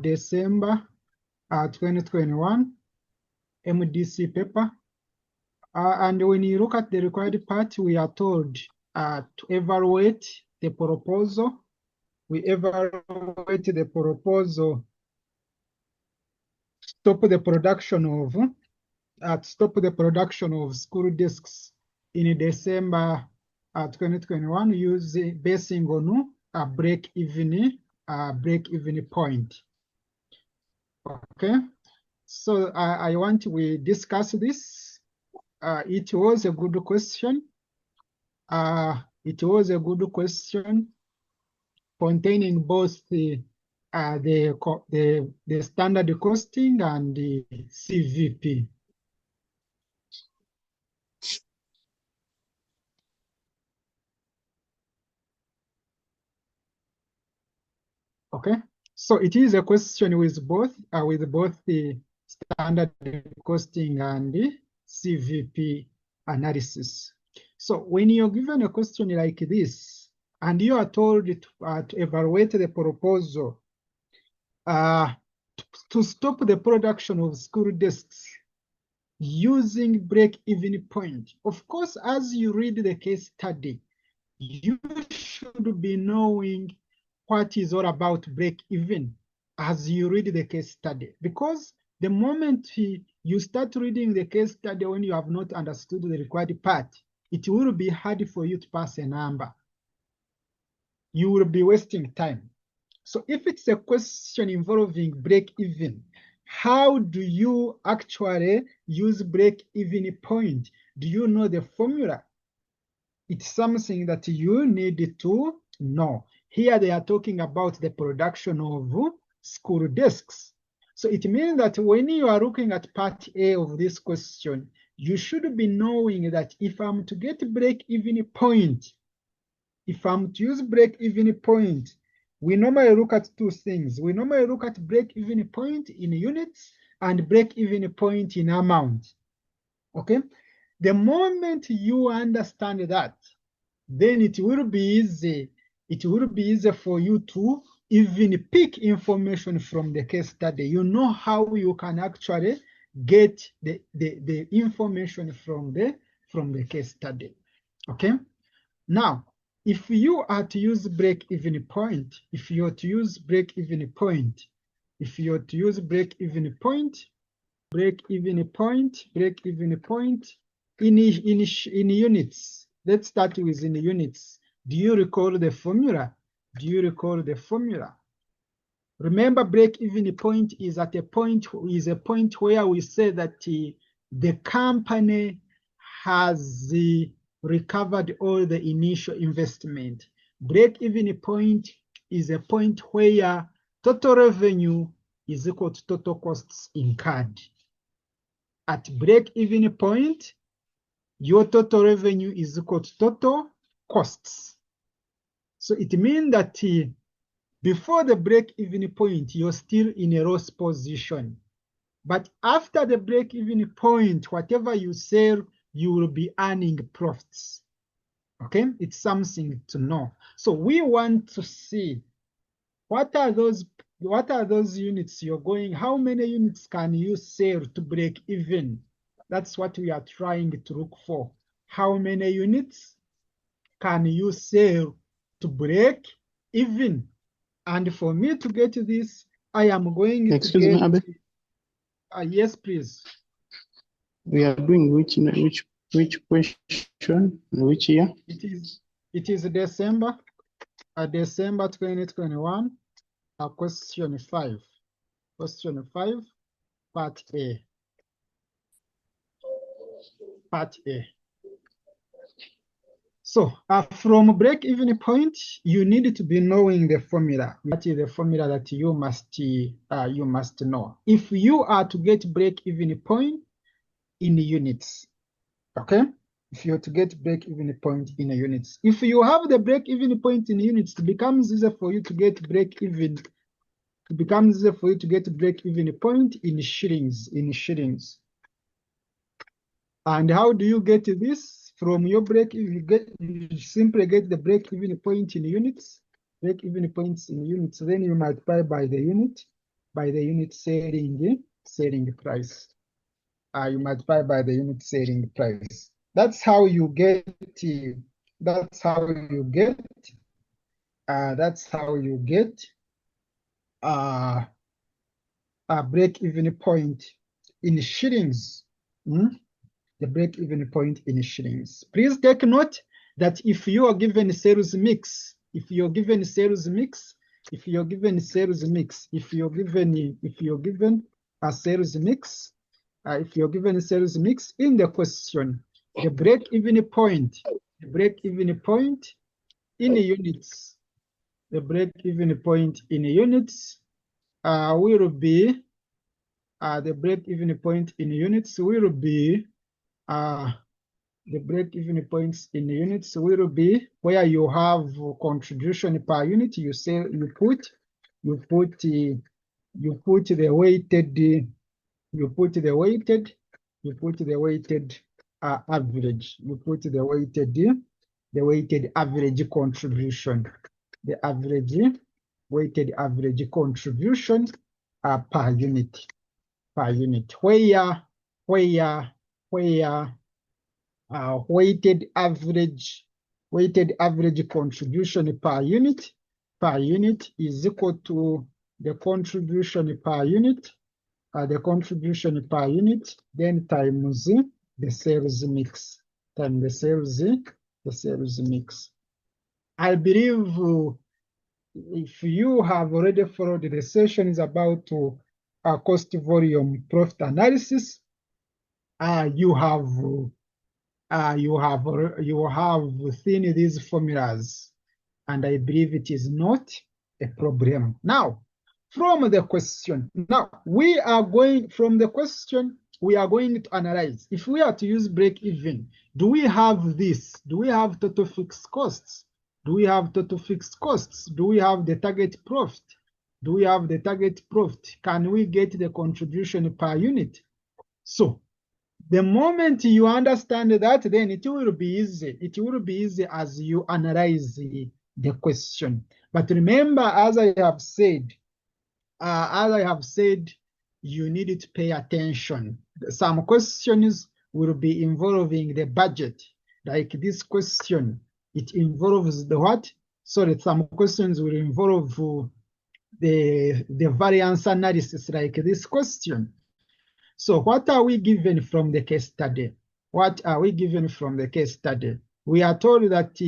December 2021 MDC paper. And when you look at the required part, we are told to evaluate the proposal. We evaluate the proposal, stop the production of school desks in December 2021, basing on a break-even point. Okay, so I want we discuss this. It was a good question. It was a good question containing both the standard costing and the CVP. Okay, so it is a question with both the standard costing and the CVP analysis. So when you're given a question like this, and you are told to evaluate the proposal to stop the production of school desks using break-even point. Of course, as you read the case study, you should be knowing what is all about break-even as you read the case study. Because the moment you start reading the case study when you have not understood the required part, it will be hard for you to pass a number. You will be wasting time. So if it's a question involving break-even, how do you actually use break-even point? Do you know the formula? It's something that you need to know. Here they are talking about the production of school desks. So it means that when you are looking at part A of this question, you should be knowing that if I'm to get break-even point, if I'm to use break-even point, we normally look at two things. We normally look at break-even point in units and break-even point in amount. Okay? The moment you understand that, then it will be easy. It will be easy for you to even pick information from the case study. You know how you can actually get the information from the case study. Okay? Now, if you are to use break-even point, break-even point in units. Let's start with in units. Do you recall the formula? Remember, break-even point is at a point where we say that the company has recovered all the initial investment. Break-even point is a point where total revenue is equal to total costs incurred. At break-even point, your total revenue is equal to total costs. So it means that before the break-even point, you're still in a loss position. But after the break-even point, whatever you sell, you will be earning profits. Okay, it's something to know. So we want to see what are those units you're going, how many units can you sell to break even? That's what we are trying to look for. How many units can you sell to break even? And for me to get this, I am going Excuse me, Abe. Yes, please. We are doing which question, which year? It is December 2021. Question 5. Question 5, part A. So from break-even point, you need to be knowing the formula. That is the formula that you must know. If you are to get break-even point in units, okay? If you are to get break-even point in units, if you have the break-even point in units, it becomes easier for you to get break-even. It becomes easier for you to get break-even point in shillings. And how do you get this? From your you simply get the break-even point in units. Break-even points in units. Then you multiply by the unit. by the unit selling price. You multiply by the unit selling price. That's how you get. That's how you get. That's how you get a break-even point in shillings. The break-even point in shillings. Please take note that if you are given sales mix, if you're given sales mix, if you're given a sales mix, if you're given a sales mix, if you're given a sales mix in the question, the break-even point in units, the break-even point in units will be the break-even point in units will be the break-even points in units will be where you have contribution per unit. You say you put the weighted average. You put the weighted average contribution, the average weighted average contribution per unit, where weighted average contribution per unit is equal to the contribution per unit, then times the sales mix, the sales mix. I believe if you have already followed the sessions about cost volume profit analysis, you have seen these formulas, and I believe it is not a problem. Now, from the question, we are going to analyze. If we are to use break even, do we have this? Do we have total fixed costs? Do we have total fixed costs? Do we have the target profit? Do we have the target profit? Can we get the contribution per unit? So the moment you understand that, then it will be easy. It will be easy as you analyze the question. But remember, as I have said, you need to pay attention. Some questions will be involving the budget. Like this question, it involves the what? Sorry, some questions will involve the variance analysis, like this question. So what are we given from the case study? What are we given from the case study? We are told that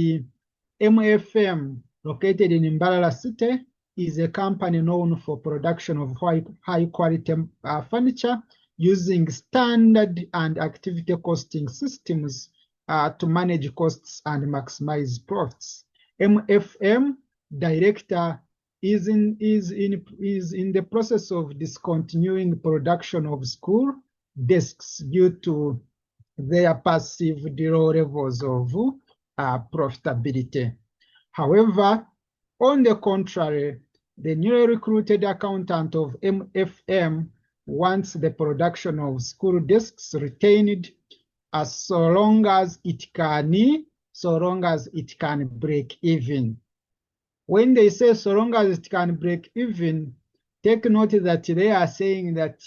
MFM, located in Mbarara City, is a company known for production of high quality furniture using standard and activity costing systems to manage costs and maximize profits. MFM director is in the process of discontinuing production of school desks due to their perceived low levels of profitability. However, on the contrary, the newly recruited accountant of MFM wants the production of school desks retained so long as it can break even. When they say so long as it can break even, take note that they are saying that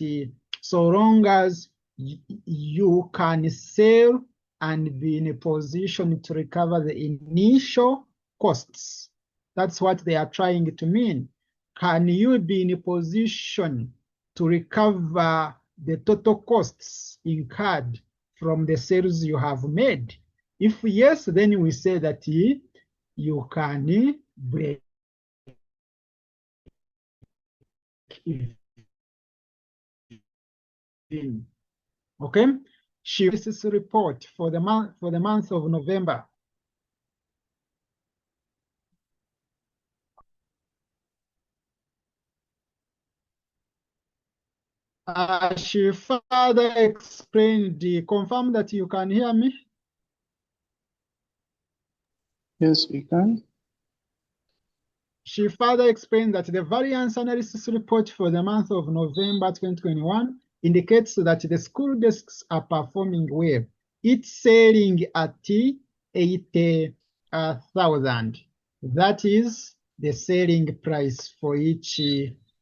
so long as you can sell and be in a position to recover the initial costs. That's what they are trying to mean. Can you be in a position to recover the total costs incurred from the sales you have made? If yes, then we say that you can break even. Okay, this is a report for the month of November. She further explained, confirm that you can hear me. Yes, we can. She further explained that the variance analysis report for the month of November 2021 indicates that the school desks are performing well. It's selling at 80,000. That is the selling price for each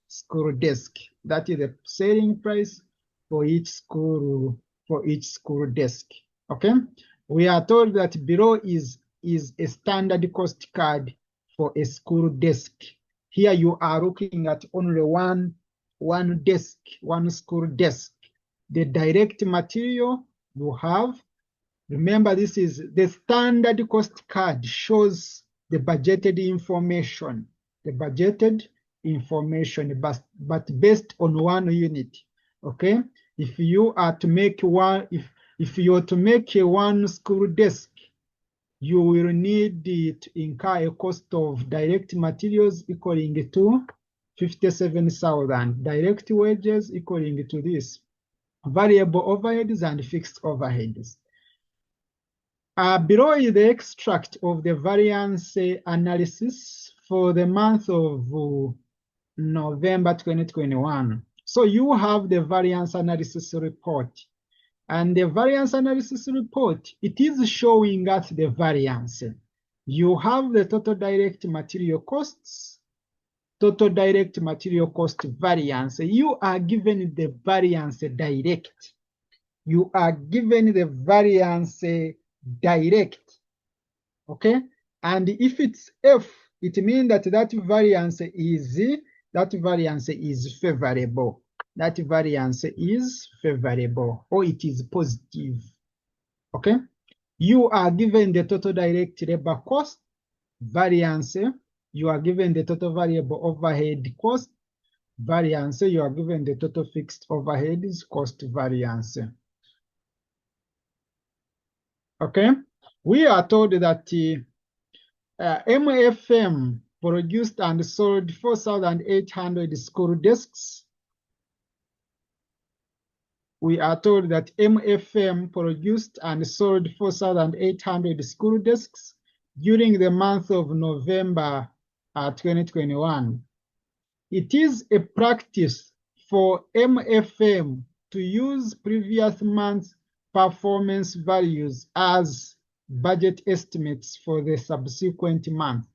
school desk. That is the selling price for each school desk. Okay, we are told that below is a standard cost card for a school desk. Here you are looking at only one desk, one school desk. The direct material you have. Remember, this is the standard cost card, shows the budgeted information, but based on one unit. Okay, if you are to make if you are to make a one school desk, you will need to incur a cost of direct materials equaling to 57,000, direct wages equaling to this, variable overheads and fixed overheads. Below is the extract of the variance analysis for the month of November 2021. So you have the variance analysis report. And the variance analysis report, it is showing us the variance. You have the total direct material costs, total direct material cost variance. You are given the variance direct. You are given the variance direct. Okay, and if it's F, it means that variance is favorable. That variance is favorable, or it is positive. Okay, you are given the total direct labor cost variance. You are given the total variable overhead cost variance. You are given the total fixed overheads cost variance. Okay, we are told that MFM produced and sold 4,800 school desks. We are told that MFM produced and sold 4,800 school desks during the month of November 2021. It is a practice for MFM to use previous month's performance values as budget estimates for the subsequent month.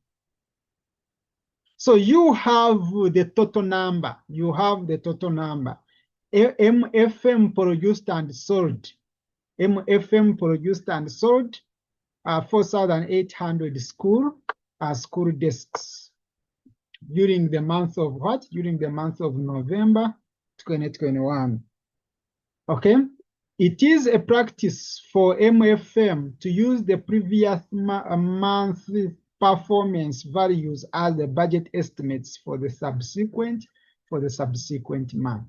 So you have the total number. You have the total number. MFM produced and sold. MFM produced and sold 4,800 school desks during the month of what? During the month of November 2021. Okay. It is a practice for MFM to use the previous month performance values as the budget estimates for the subsequent month.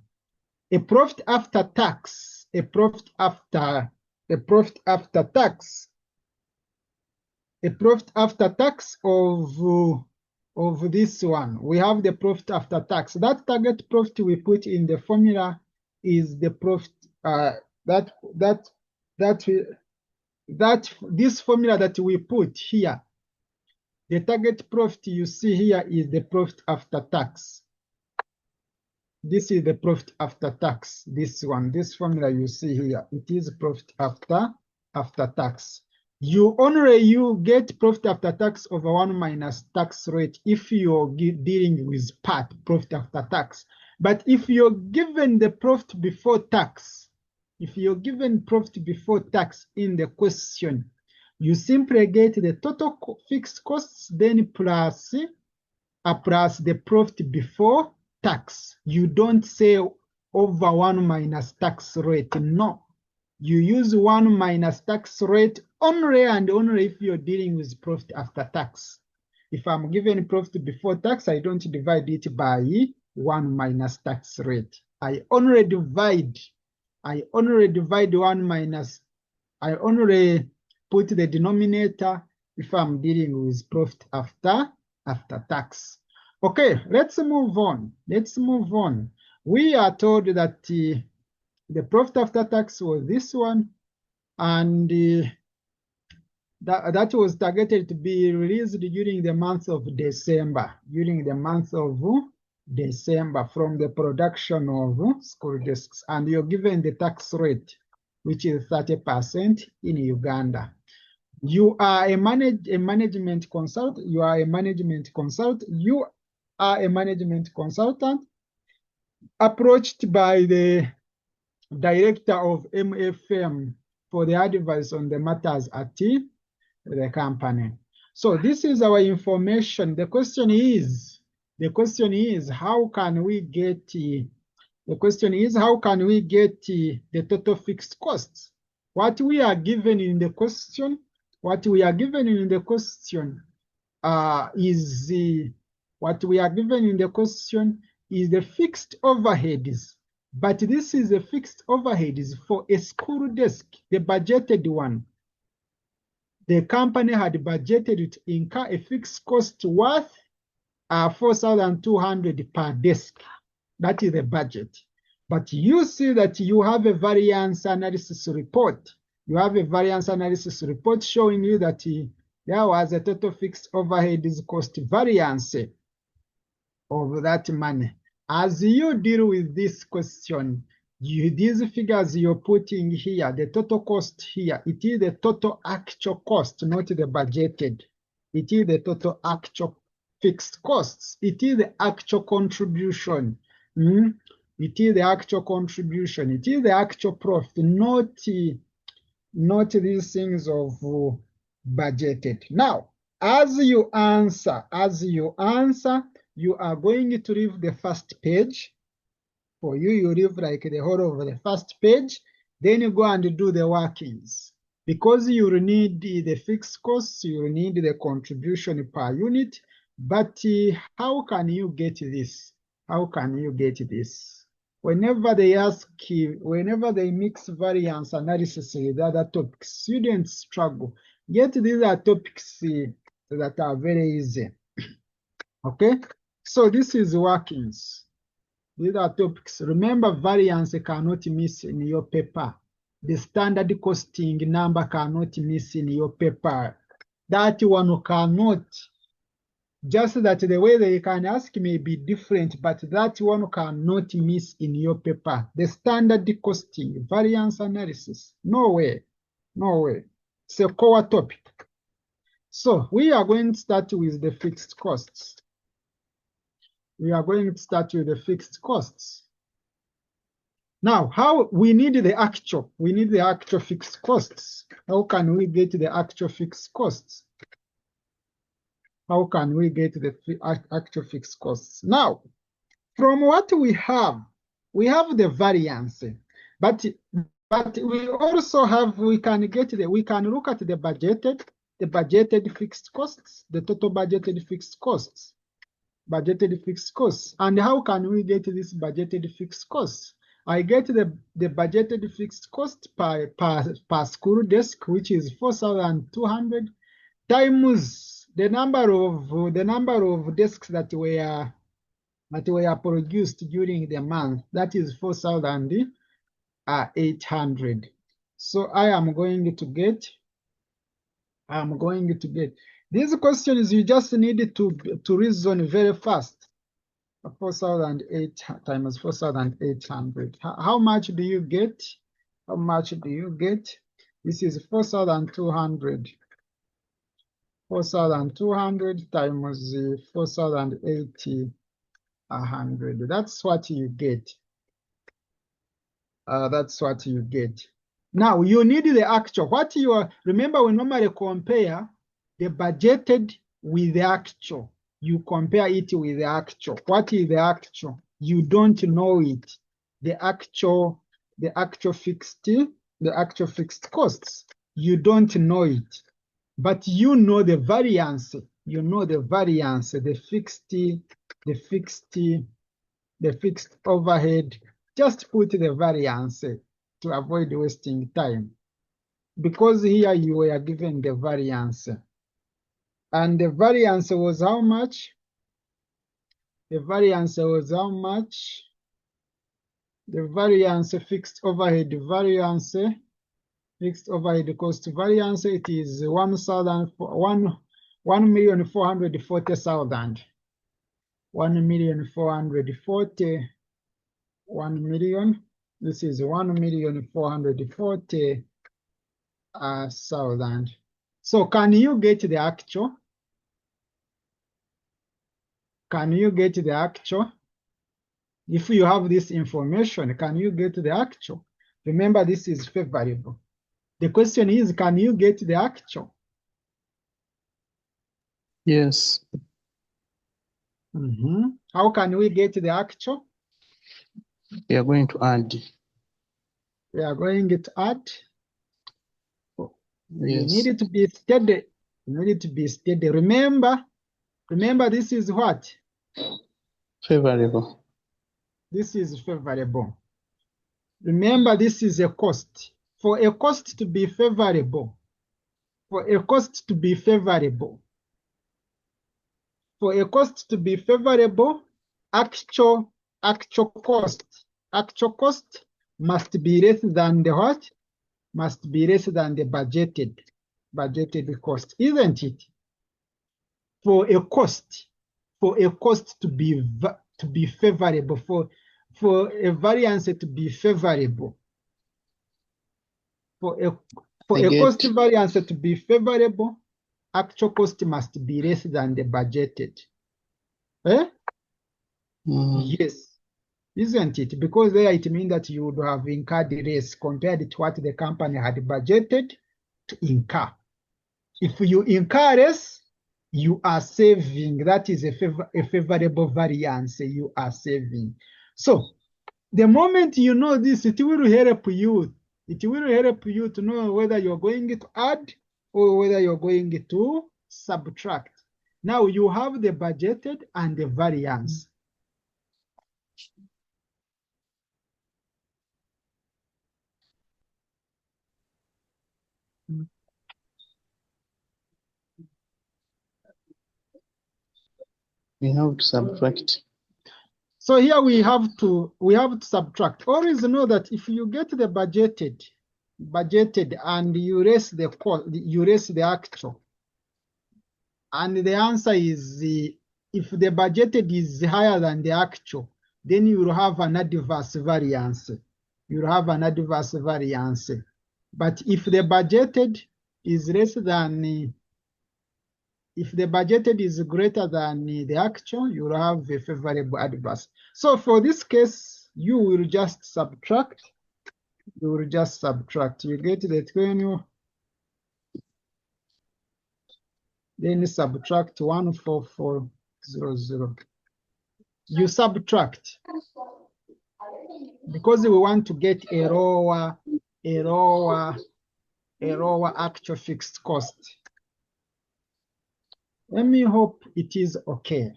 A profit after tax, a profit after tax of this one. We have the profit after tax. That target profit we put in the formula is the profit this formula that we put here. The target profit you see here is the profit after tax. This is the profit after tax. This formula you see here, it is profit after tax. You get profit after tax over 1 minus tax rate if you're dealing with part profit after tax. But if you're given the profit before tax, if you're given profit before tax in the question, you simply get the total fixed costs, then plus the profit before tax. You don't say over 1 minus tax rate. No, you use 1 minus tax rate only and only if you're dealing with profit after tax. If I'm given profit before tax, I don't divide it by 1 minus tax rate. I only put the denominator if I'm dealing with profit after tax. Okay, let's move on. We are told that the profit after tax was this one, and that was targeted to be released during the month of December. From the production of school desks, and you're given the tax rate, which is 30% in Uganda. You are a management consultant. approached by the director of MFM for the advice on the matters at the company. So this is our information. The question is, how can we get the total fixed costs? What we are given in the question, is the fixed overheads. But this is a fixed overheads for a school desk, the budgeted one. The company had budgeted to incur a fixed cost worth 4,200 per desk. That is the budget. But you see that you have a variance analysis report. You have a variance analysis report showing you that there was a total fixed overheads cost variance of that money. As you deal with this question, these figures you're putting here, the total cost here, it is the total actual cost, not the budgeted. It is the total actual fixed costs. It is the actual contribution. It is the actual contribution. It is the actual profit, not these things of budgeted. Now, as you answer, you are going to leave the first page. For you, you leave like the whole of the first page. Then you go and do the workings. Because you will need the fixed costs, you will need the contribution per unit. But how can you get this? How can you get this? Whenever they mix variance analysis with other topics, students struggle. Yet these are topics that are very easy. Okay, so this is workings. These are topics. Remember, variance cannot miss in your paper. The standard costing number cannot miss in your paper. That one cannot. Just that the way they can ask may be different, but that one cannot miss in your paper. The standard costing, variance analysis. No way. No way. It's a core topic. So we are going to start with the fixed costs. Now, how we need the actual fixed costs. How can we get the actual fixed costs? Now, from what we have the variance, but we also have, we can look at the budgeted fixed costs, the total budgeted fixed costs. And how can we get this budgeted fixed costs? I get the budgeted fixed cost per school desk, which is 4,200, times the number of desks that were produced during the month. That is 4,800. So I am going to get. These questions you just need to reason very fast. 4,008 times 4,800. How much do you get? This is 4,200. 4,200 times 4,800. That's what you get. Now you need the actual. Remember, we normally compare the budgeted with the actual. You compare it with the actual. What is the actual? You don't know it. The actual fixed costs. You don't know it, but you know the variance. The fixed overhead. Just put the variance to avoid wasting time, because here you were given the variance. And the variance was how much? The variance fixed overhead cost variance, it is 1,440,000. 1 million. This is 1,440,000. So can you get the actual? If you have this information, can you get the actual? Remember, this is favorable. The question is, can you get the actual? Yes. How can we get the actual? We are going to add. We are going to add. You Yes. need it to be steady. You need it to be steady. Remember, this is what? Favorable. This is favorable. Remember, this is a cost. For a cost to be favorable, for a cost to be favorable, for a cost to be favorable, actual cost must be less than the what? Must be less than the budgeted cost, isn't it? For a cost to be favorable, for a variance to be favorable, for a cost variance to be favorable, actual cost must be less than the budgeted. Eh? Yes, isn't it? Because there it means that you would have incurred less compared to what the company had budgeted to incur. If you incur less, you are saving. That is a favorable variance you are saving. So the moment you know this, it will help you. It will help you to know whether you're going to add or whether you're going to subtract. Now you have the budgeted and the variance. We have to subtract. So here we have to subtract. Always know that if you get the budgeted and you raise the actual, and the answer is if the budgeted is higher than the actual, then you will have an adverse variance. You will have an adverse variance. But if the budgeted is less than if the budgeted is greater than the actual, you will have a favorable adverse. So for this case, you will just subtract. You will just subtract. You get the 20, then subtract 14400. You subtract because we want to get a lower actual fixed cost. Let me hope it is okay.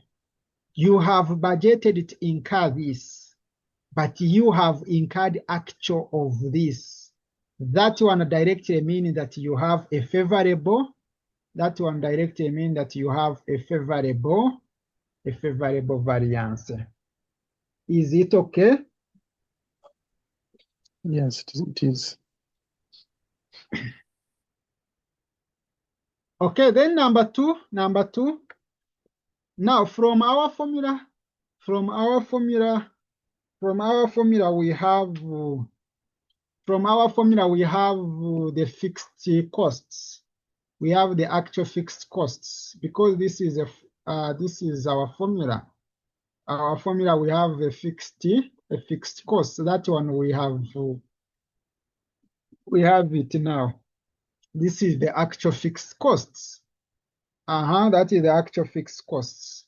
You have budgeted to incur this, but you have incurred actual of this. That one directly means that you have a favorable. That one directly means that you have a favorable variance. Is it okay? Yes, it is. Okay, then number two. Now from our formula, we have the fixed costs. We have the actual fixed costs because this is our formula. Our formula, we have a fixed cost. So that one we have it now. This is the actual fixed costs. That is the actual fixed costs.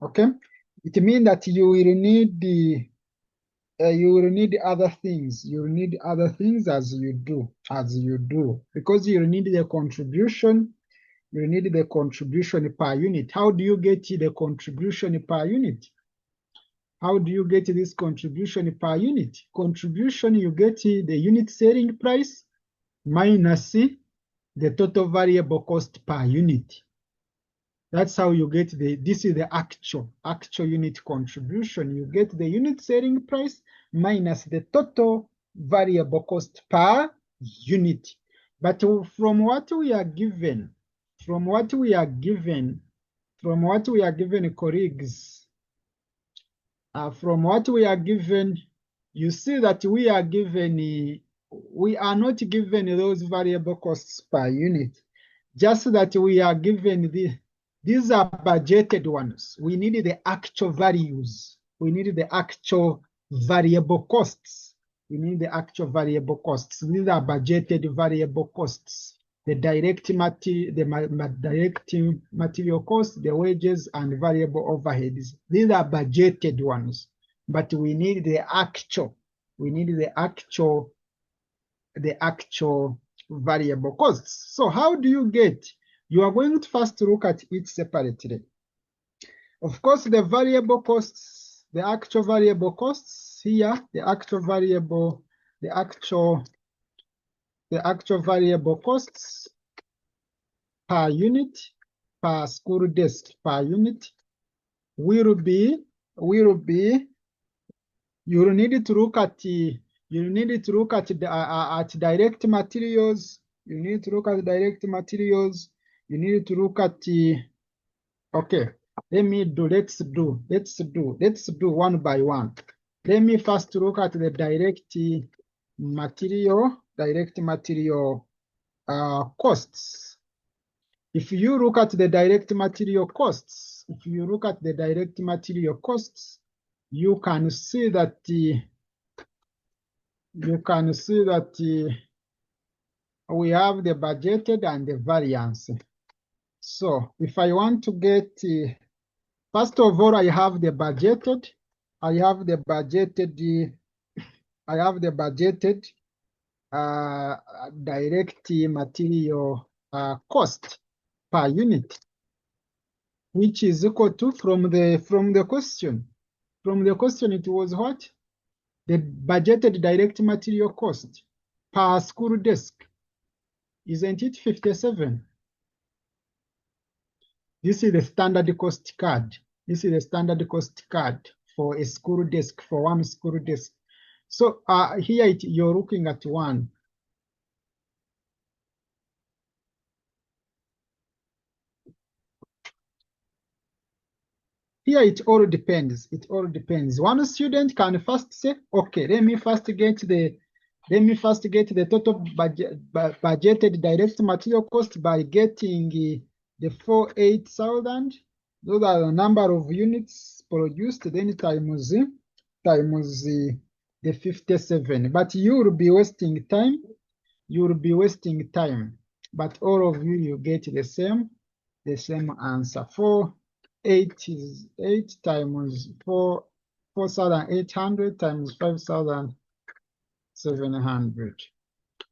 Okay, it means that you will need other things. You will need other things as you do, because you need the contribution. You need the contribution per unit. How do you get the contribution per unit? How do you get this contribution per unit? Contribution, you get the unit selling price minus the total variable cost per unit. That's how you get this is the actual unit contribution. You get the unit selling price minus the total variable cost per unit. But from what we are given, colleagues, from what we are given, you see that we are not given those variable costs per unit, just that we are given these are budgeted ones. We need the actual values. the actual variable costs. We need the actual variable costs. These are budgeted variable costs. The direct material costs, the wages, and variable overheads. These are budgeted ones, but we need the actual. We need the actual variable costs. So how do you get? You are going to first look at each separately. Of course, the variable costs, the actual variable costs here, the actual variable costs per unit, per school desk per unit will be, you need to look at the at direct materials. You need to look at direct materials. You need to look at the, okay, let's do one by one. Let me first look at the direct material costs. If you look at the direct material costs, you can see that we have the budgeted and the variance. So if I want to get, first of all, I have the budgeted direct material cost per unit, which is equal to, from the question. From the question, it was what? The budgeted direct material cost per school desk. Isn't it 57? This is the standard cost card. This is the standard cost card for a school desk, for one school desk. So here you're looking at one. Here it all depends. It all depends. One student can first say, okay, let me first get the total budgeted direct material cost by getting the 48,000. Those are the number of units produced, then times the 57. But you will be wasting time. But all of you get the same answer. 8 times 4,800 times 5,700.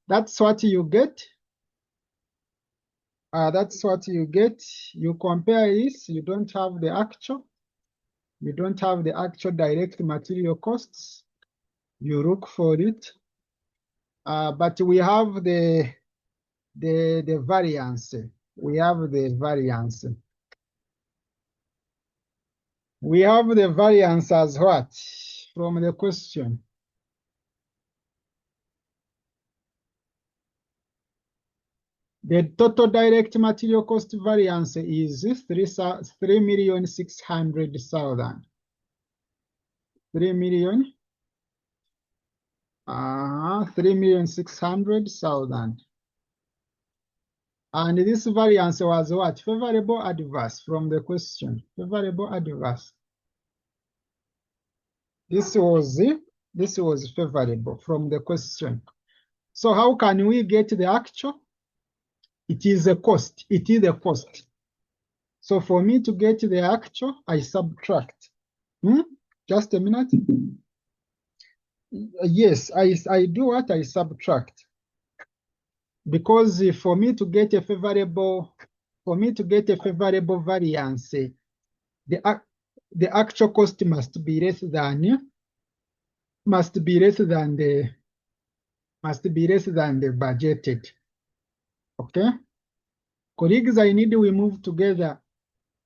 That's what you get. That's what you get. You compare this. You don't have the actual. You don't have the actual direct material costs. You look for it. But we have the variance. We have the variance. We have the variance as what? From the question. The total direct material cost variance is 3,600,000. 3,600,000. And this variance was what? Favorable, adverse from the question. Favorable, adverse. This was favorable from the question. So how can we get the actual? It is a cost. It is a cost. So for me to get the actual, I subtract. Just a minute. Yes, I do what? I subtract. Because for me to get a favorable variance, the actual cost must be less than the budgeted. Okay, colleagues, I need we move together.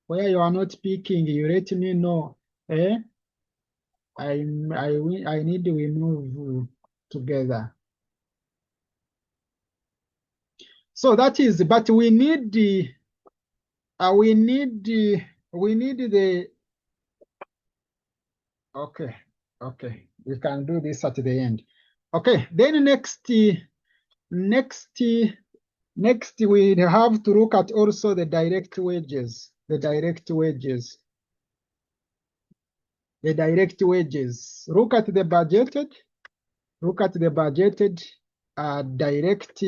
Where you are not speaking, you let me know. I need we move together. So that is, but we need the okay, we can do this at the end. Okay, then next we have to look at also the direct wages. the direct wages. Look at the budgeted. Look at the budgeted direct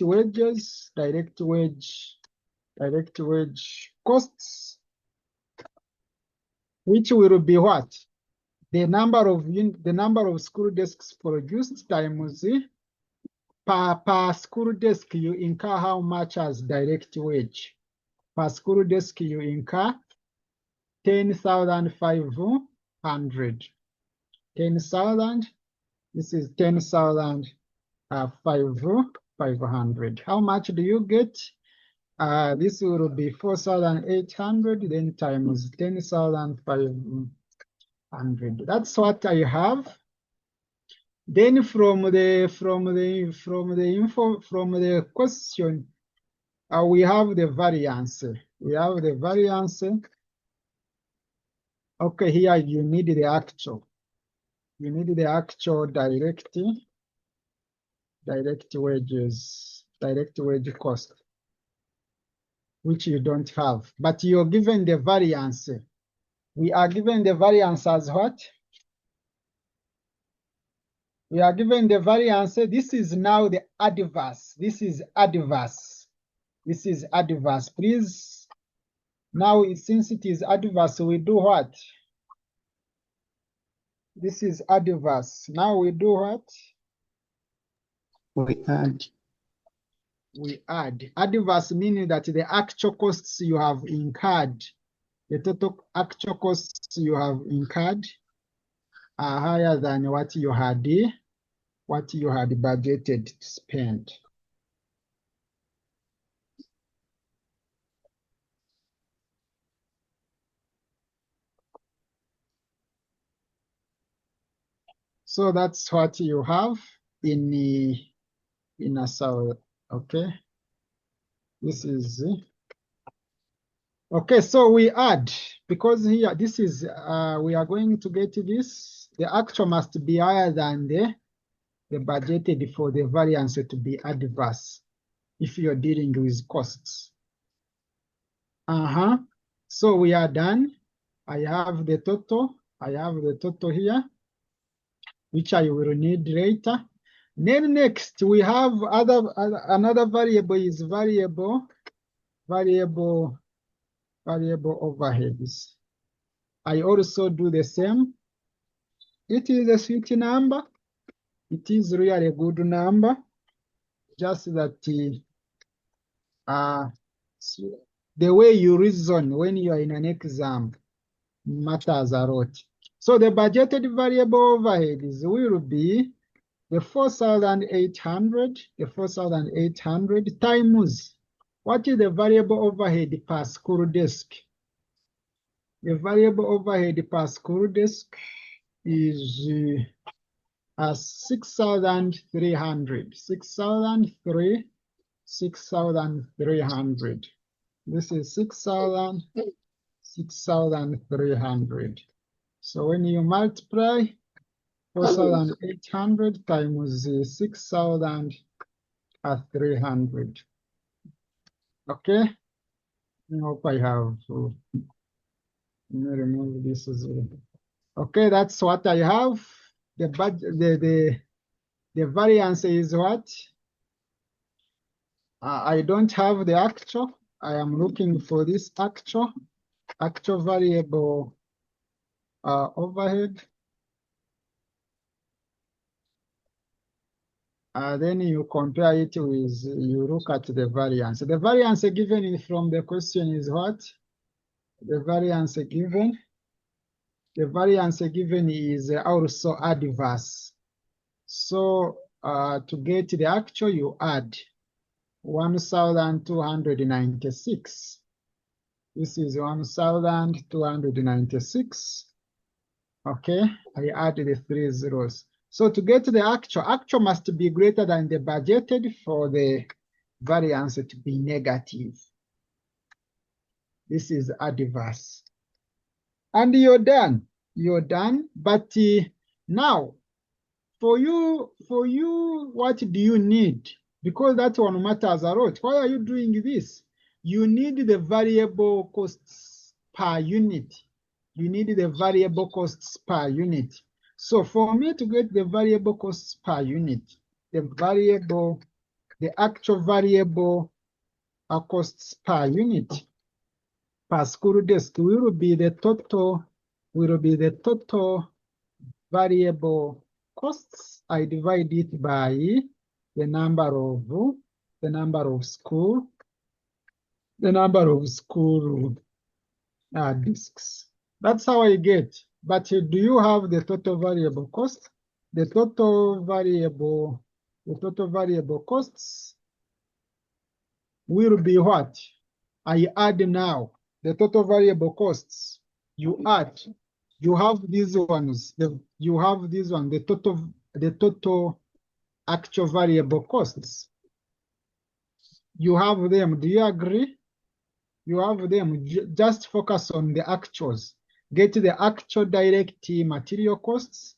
wages, direct wage costs, which will be what? The number of school desks produced times per school desk you incur how much as direct wage. Per school desk you incur 10,500. 10,000. This is 10,500. How much do you get? This will be 4,800, then times 10,500. That's what I have. Then from the question, we have the variance. We have the variance. Okay, here you need the actual. You need the actual direct wages, direct wage cost, which you don't have. But you're given the variance. We are given the variance as what? We are given the variance. This is now the adverse. This is adverse. This is adverse. Please, now since it is adverse, we do what? This is adverse. Now we do what? We add. We add. Adverse meaning that the actual costs you have incurred, the total actual costs you have incurred are higher than what you had budgeted to spend. So that's what you have in a cell. Okay. This is okay. So we add, because here this is we are going to get this. The actual must be higher than the budgeted for the variance to be adverse if you're dealing with costs. So we are done. I have the total. I have the total here, which I will need later. Then next we have another variable is variable overheads. I also do the same. It is a sweet number. It is really a good number. Just that the way you reason when you are in an exam matters a lot. So the budgeted variable overheads will be the 4,800, times what is the variable overhead per school desk? The variable overhead per school desk is 6,300. 6,300. This is 6,300. So when you multiply 4,800 times 6,300. Okay. I hope I have. Let me remove this as well. Okay, that's what I have. The variance is what? I don't have the actual. I am looking for this actual variable overhead. Then you compare it with, you look at the variance. The variance given from the question is what? The variance given is also adverse. So to get the actual, you add 1,296. This is 1,296. Okay, I add the 3 zeros. So to get the actual must be greater than the budgeted for the variance to be negative. This is adverse. And you're done. You're done. But now, for you, what do you need? Because that one matters a lot. Why are you doing this? You need the variable costs per unit. you need the variable costs per unit. So for me to get the variable costs per unit, the actual variable costs per unit per school desk will be the total variable costs. I divide it by the number of school disks. That's how I get. But do you have the total variable cost? The total variable costs will be what? I add now the total variable costs. You add. You have these ones. You have this one. The total actual variable costs. You have them. Do you agree? You have them. Just focus on the actuals. Get the actual direct material costs,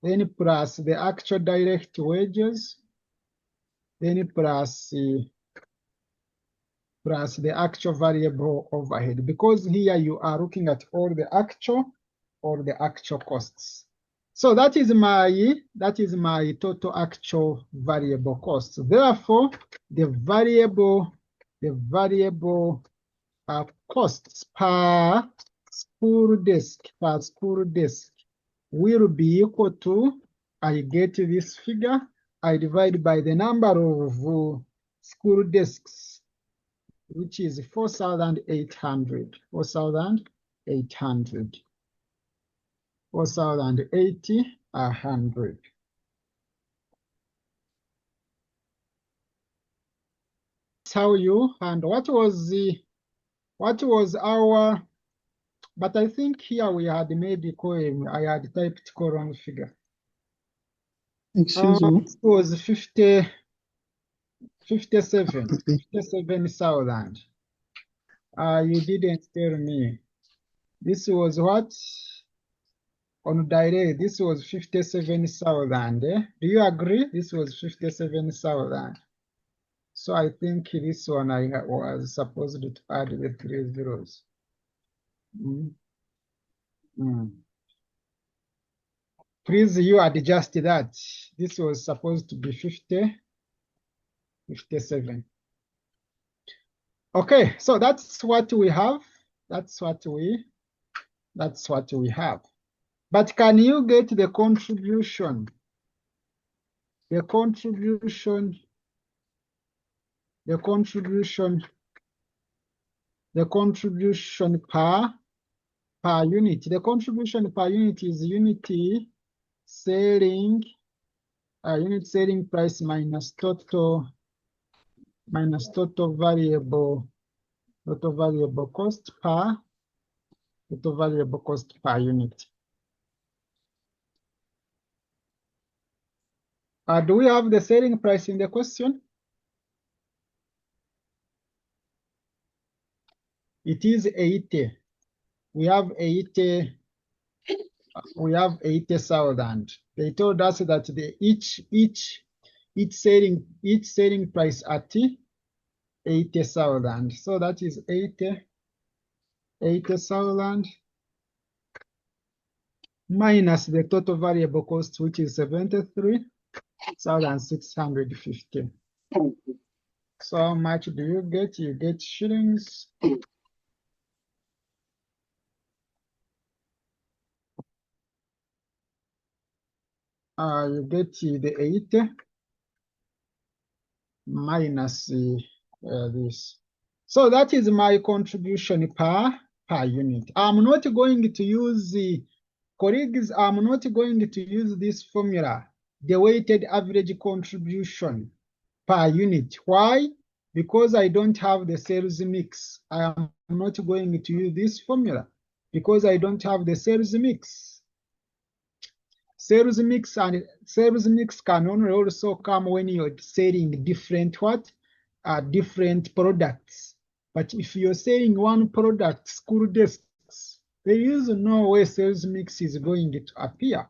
then plus the actual direct wages, then plus the actual variable overhead. Because here you are looking at all the actual costs. So that is my total actual variable costs. Therefore, the variable costs per school desk will be equal to, I get this figure, I divide by the number of school desks, which is 4,800. 4,800. That's how you, and what was our, but I think here we had made the column, I had typed column figure. Excuse me. It was 57,000. You didn't tell me. This was what? On direct, this was 57,000. Do you agree? This was 57,000. So I think this one I was supposed to add the 3 zeros. Please, you adjust that. This was supposed to be 57. Okay, so that's what we have. That's what we have. But can you get the contribution? The contribution per unit. The contribution per unit is unit selling price minus total variable cost per unit. Do we have the selling price in the question? It is 80. We have 80,000. They told us that the each selling price at 80,000. So that is 80,000 minus the total variable cost, which is 73,650. So how much do you get? You get shillings. You get the 80 minus this. So that is my contribution per unit. I'm not going to use the colleagues. I'm not going to use this formula, the weighted average contribution per unit. Why? Because I don't have the sales mix. I am not going to use this formula because I don't have the sales mix. Sales mix can only also come when you're selling different different products. But if you're selling one product, school desks, there is no way sales mix is going to appear.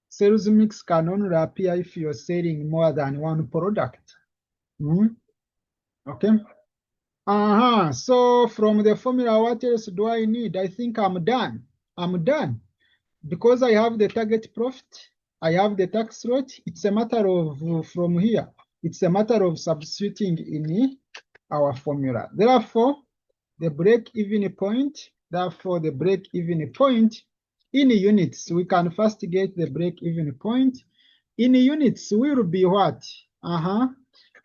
Sales mix can only appear if you're selling more than one product. Okay. So from the formula, what else do I need? I think I'm done. I'm done. Because I have the target profit, I have the tax rate. It's a matter of, from here, it's a matter of substituting in our formula. Therefore, the break-even point, in units, we can first get the break-even point. In units will be what?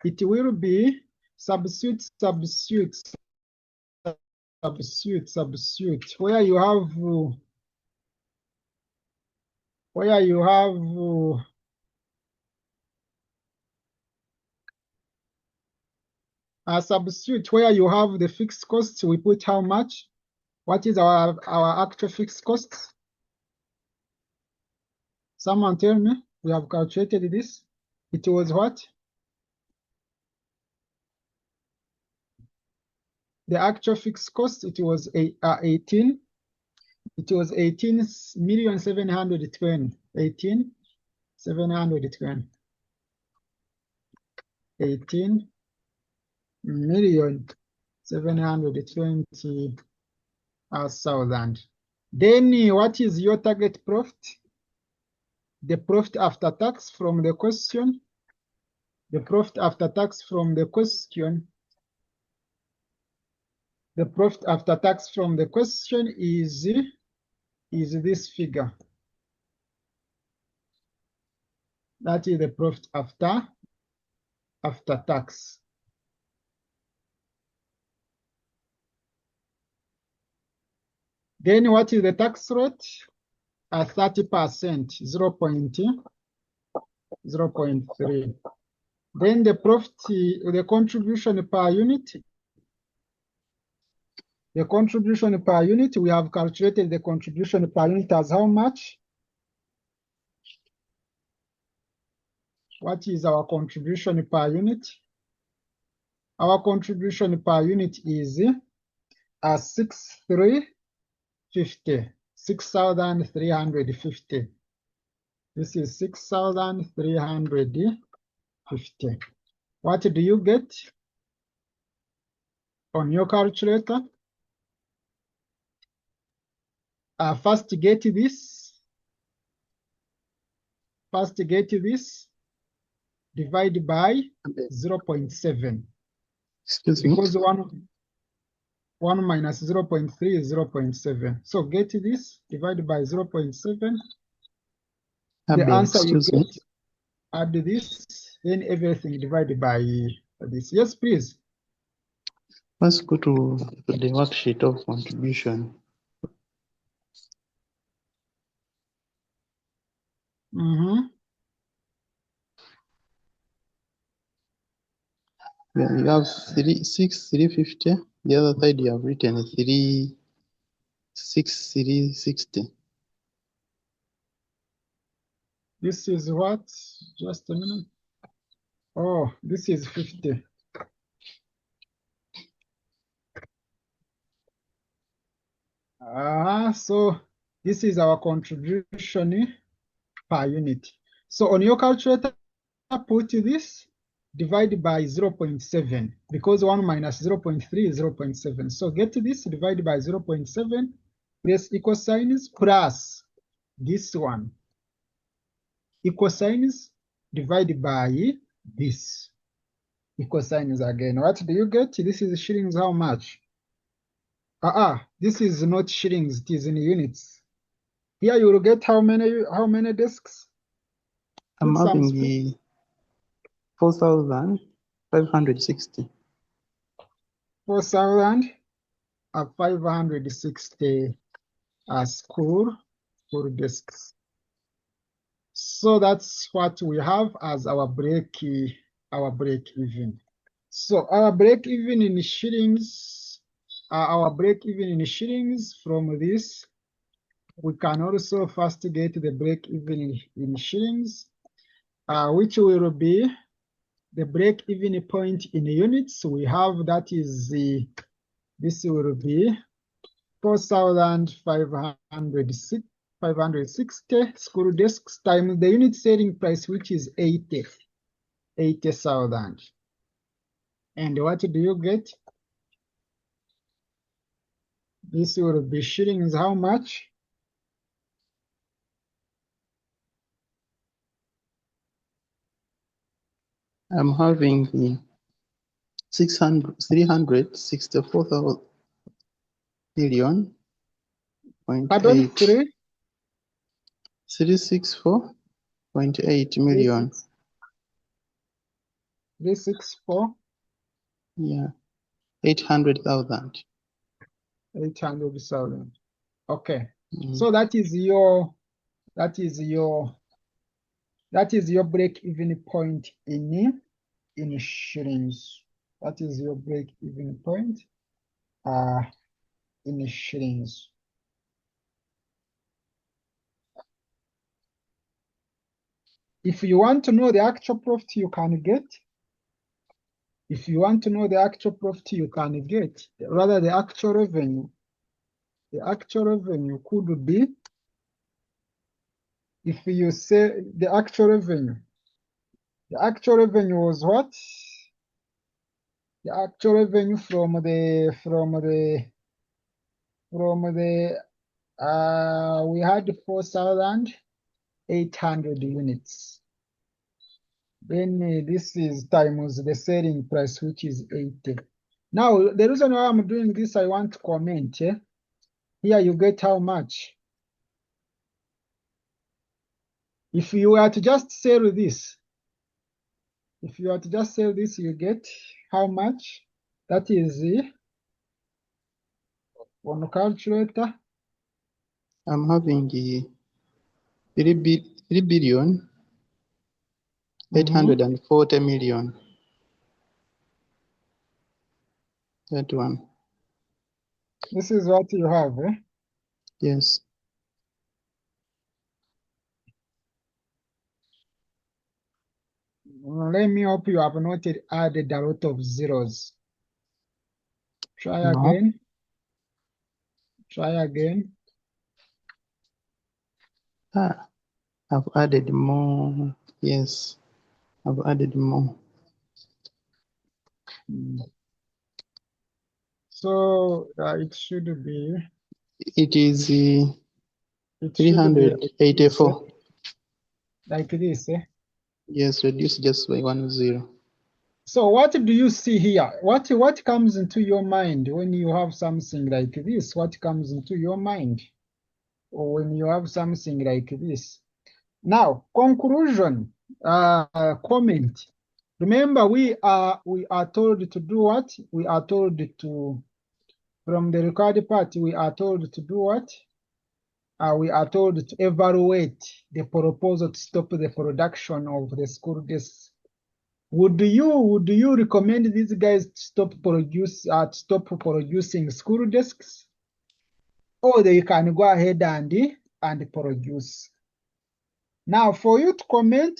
It will be substitute, where you have substitute where you have the fixed costs. We put how much? What is our actual fixed costs? Someone tell me. We have calculated this. It was what? The actual fixed cost, it was 18. It was 18,720,000. 18,720,000. 18,720,000. Then what is your target profit? The profit after tax from the question. The profit after tax from the question. The profit after tax from the question is this figure. That is the profit after tax. Then what is the tax rate? 30%, 0.3. Then the profit, the contribution per unit. The contribution per unit, we have calculated the contribution per unit as how much? What is our contribution per unit? Our contribution per unit is 6,350. 6,350. This is 6,350. What do you get on your calculator? First get this. First get this. Divide by 0.7. Excuse me. Because 1 minus 0.3 is 0.7. So get this, divide by 0.7. The answer you get, add this, then everything divided by this. Yes, please. Let's go to the worksheet of contribution. Yeah, you have 6,350. The other side you have written 6,360. This is what? Just a minute. Oh, this is 50. So this is our contribution per unit. So on your calculator, put this, divide by 0.7, because 1 minus 0.3 is 0.7. So get this, divide by 0.7, press equal signs, plus this one. Equal signs, divide by this. Equal signs again. What do you get? This is shillings, how much? This is not shillings, it is in units. Here you will get how many discs? I'm having the 4,560. 4,560 school discs. So that's what we have as our break even. So our break even in shillings, from this, we can also first get the break even in shillings, which will be the break even point in units. We have, that is this will be 4,560 school desks times the unit selling price, which is 80,000. And what do you get? This will be shillings how much? I'm having the 364 million point Pardon, 8 364.8 million. 364, Yeah, 800,000. 800,000. Okay. So that is your break-even point in shillings. That is your break-even point in shillings. If you want to know the actual profit you can get, rather the actual revenue could be, if you say the actual revenue was what? The actual revenue from the we had 4,800 units. Then this is times the selling price, which is 80. Now, the reason why I'm doing this, I want to comment. Here you get how much. If you were to just sell this, you get how much? That is on calculator. I'm having the 3 billion 840 million. That one. This is what you have. Yes. Let me hope you have not added a lot of zeros. Try No. again. Try again. I've added more. Yes, I've added more. So it should be. It is It should be 384. like this. Yes, reduced just by 1 0. So what do you see here? What comes into your mind when you have something like this? What comes into your mind? Or when you have something like this? Now, conclusion, comment. Remember, we are told to do what? We are told to, from the required part, we are told to do what? We are told to evaluate the proposal to stop the production of the school desks. Would you recommend these guys to stop producing school desks? Or they can go ahead and produce. Now, for you to comment,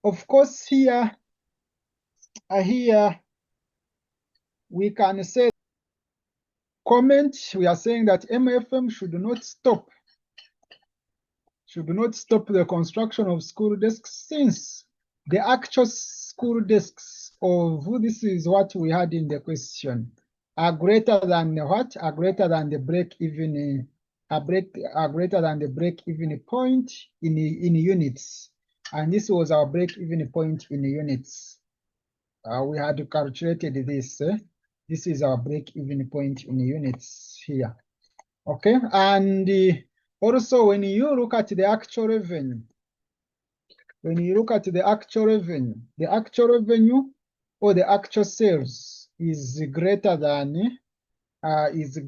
of course, here we can say comment. We are saying that MFM should not stop the construction of school desks, since the actual school desks of this is what we had in the question are greater than what? Are greater than the break-even point in units. And this was our break-even point in units. We had calculated this. This is our break-even point in units here. Okay, and also when you look at the actual revenue, the actual revenue or the actual sales is greater than the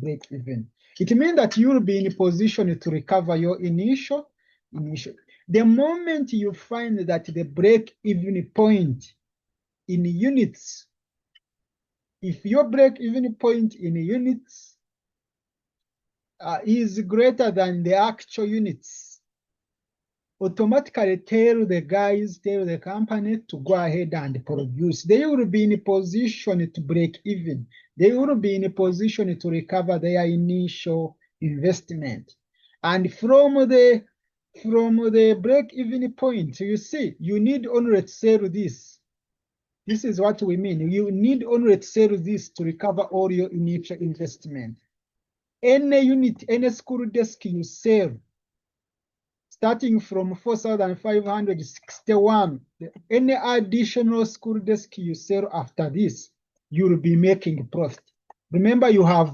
break even. It means that you will be in a position to recover your initial. The moment you find that the break even point in units, if your break even point in units is greater than the actual units, automatically tell the company to go ahead and produce. They will be in a position to break even. They will be in a position to recover their initial investment. And from the break even point, you see, you need only to sell this. This is what we mean. You need only to sell this to recover all your initial investment. Any unit, any school desk you sell, starting from 4,561, any additional school desk you sell after this, you will be making profit. Remember, you have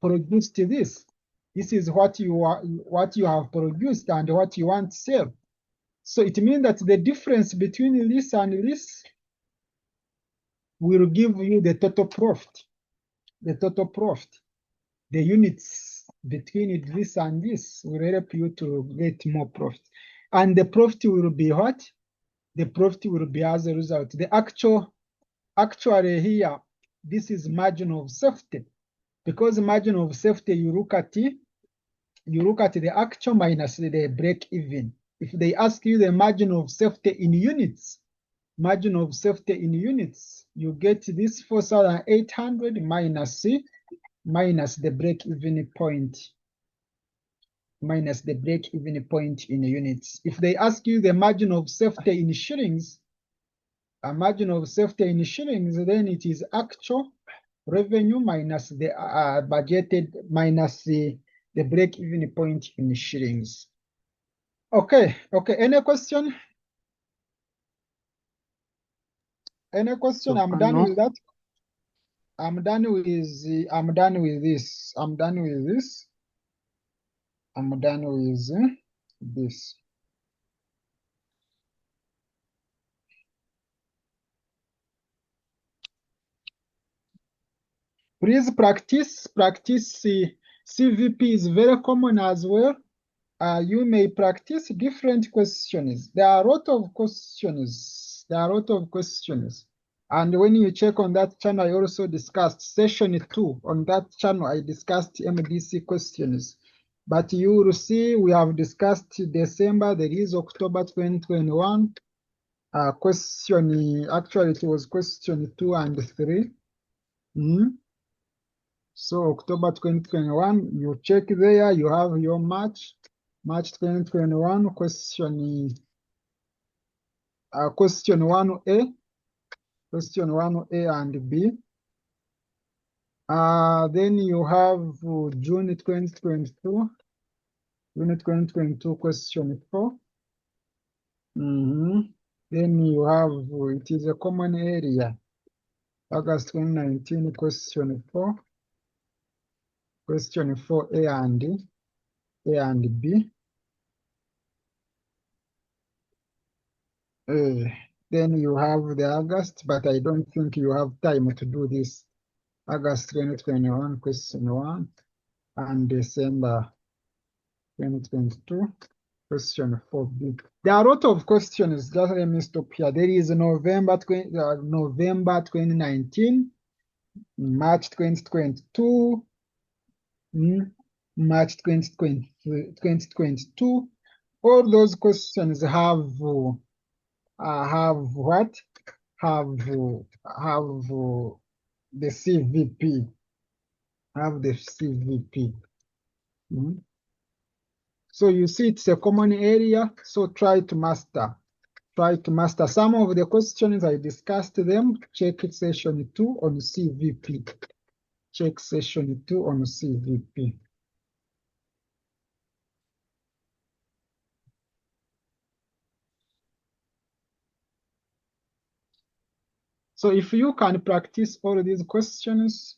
produced this. This is what you have produced and what you want to sell. So it means that the difference between this and this will give you the total profit. The total profit. The units between this and this will help you to get more profit. And the profit will be what? The profit will be as a result. The actually here, this is margin of safety. Because margin of safety, you look at the actual minus the break even. If they ask you the margin of safety in units, you get this 4,800 minus the break-even point, in units. If they ask you the margin of safety in shillings, then it is actual revenue minus the budgeted minus the break-even point in shillings. Okay. Any question? Any question? So I'm done with that. I'm done with this. I'm done with this. Please practice. CVP is very common as well. You may practice different questions. There are a lot of questions. And when you check on that channel, I also discussed session 2. On that channel, I discussed MDC questions. But you will see we have discussed December, there is October 2021. Actually, it was question 2 and 3. So October 2021, you check there, you have your March 2021 question 1A, and B. Then you have June 2022, question 4. Then you have, it is a common area, August 2019, question 4. Question 4, A and B. Then you have the August, but I don't think you have time to do this. August 2021, question 1, and December 2022, question 4B. There are a lot of questions. Just let me stop here. There is November 2019, March 2022, March 2022. All those questions have what? Have the CVP. So you see it's a common area, so try to master. Some of the questions I discussed them. Check session 2 on CVP. So if you can practice all these questions,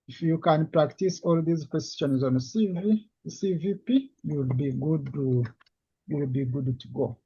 on CVP, you will be good to go.